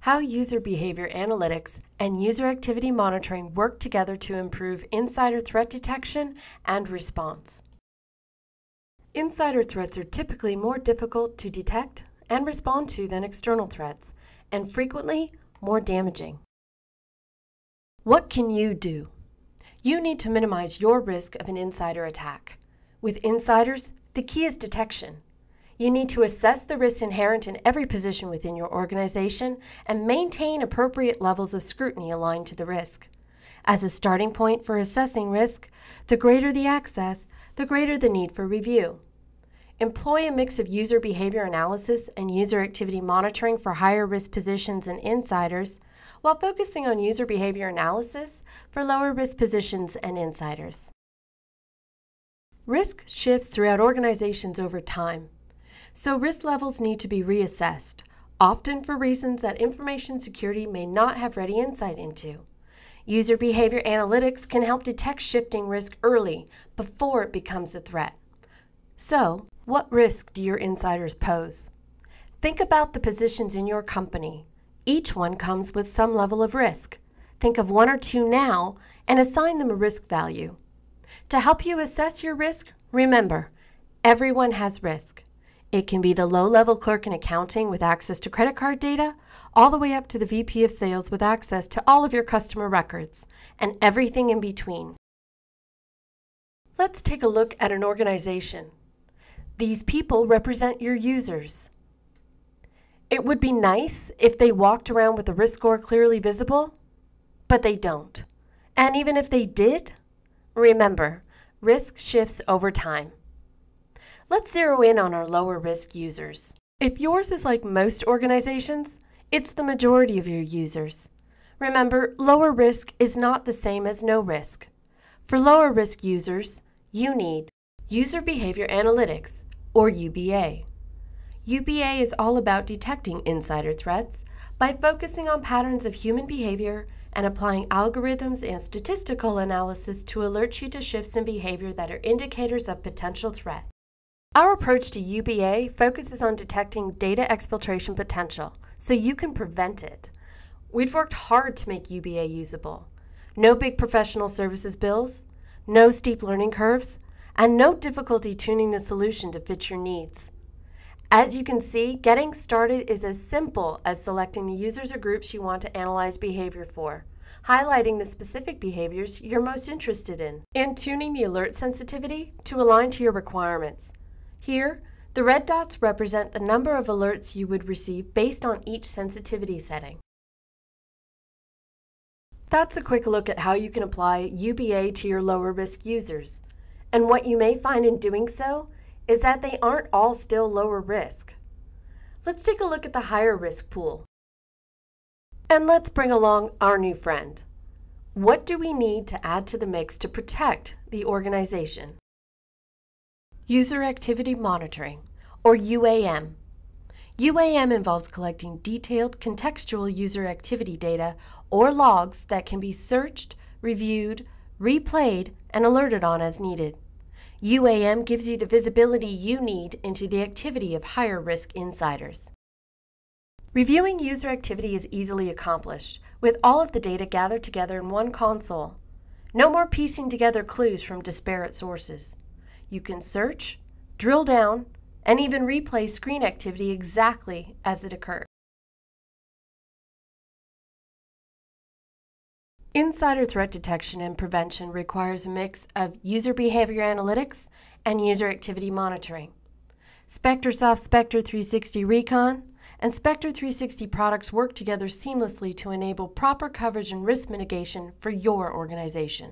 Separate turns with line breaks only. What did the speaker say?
How user behavior analytics and user activity monitoring work together to improve insider threat detection and response. Insider threats are typically more difficult to detect and respond to than external threats, and frequently more damaging. What can you do? You need to minimize your risk of an insider attack. With insiders, the key is detection. You need to assess the risks inherent in every position within your organization and maintain appropriate levels of scrutiny aligned to the risk. As a starting point for assessing risk, the greater the access, the greater the need for review. Employ a mix of user behavior analysis and user activity monitoring for higher risk positions and insiders, while focusing on user behavior analysis for lower risk positions and insiders. Risk shifts throughout organizations over time, so risk levels need to be reassessed, often for reasons that information security may not have ready insight into. User behavior analytics can help detect shifting risk early, before it becomes a threat. So, what risk do your insiders pose? Think about the positions in your company. Each one comes with some level of risk. Think of one or two now and assign them a risk value. To help you assess your risk, remember, everyone has risk. It can be the low-level clerk in accounting with access to credit card data, all the way up to the VP of sales with access to all of your customer records, and everything in between. Let's take a look at an organization. These people represent your users. It would be nice if they walked around with the risk score clearly visible, but they don't. And even if they did, remember, risk shifts over time. Let's zero in on our lower risk users. If yours is like most organizations, it's the majority of your users. Remember, lower risk is not the same as no risk. For lower risk users, you need User Behavior Analytics, or UBA. UBA is all about detecting insider threats by focusing on patterns of human behavior and applying algorithms and statistical analysis to alert you to shifts in behavior that are indicators of potential threat. Our approach to UBA focuses on detecting data exfiltration potential so you can prevent it. We've worked hard to make UBA usable. No big professional services bills, no steep learning curves, and no difficulty tuning the solution to fit your needs. As you can see, getting started is as simple as selecting the users or groups you want to analyze behavior for, highlighting the specific behaviors you're most interested in, and tuning the alert sensitivity to align to your requirements. Here, the red dots represent the number of alerts you would receive based on each sensitivity setting. That's a quick look at how you can apply UBA to your lower risk users. And what you may find in doing so is that they aren't all still lower risk. Let's take a look at the higher risk pool. And let's bring along our new friend. What do we need to add to the mix to protect the organization? User Activity Monitoring, or UAM. UAM involves collecting detailed contextual user activity data or logs that can be searched, reviewed, replayed, and alerted on as needed. UAM gives you the visibility you need into the activity of higher risk insiders. Reviewing user activity is easily accomplished with all of the data gathered together in one console. No more piecing together clues from disparate sources. You can search, drill down, and even replay screen activity exactly as it occurred. Insider threat detection and prevention requires a mix of user behavior analytics and user activity monitoring. SpectreSoft Spectre 360 Recon and Spectre 360 products work together seamlessly to enable proper coverage and risk mitigation for your organization.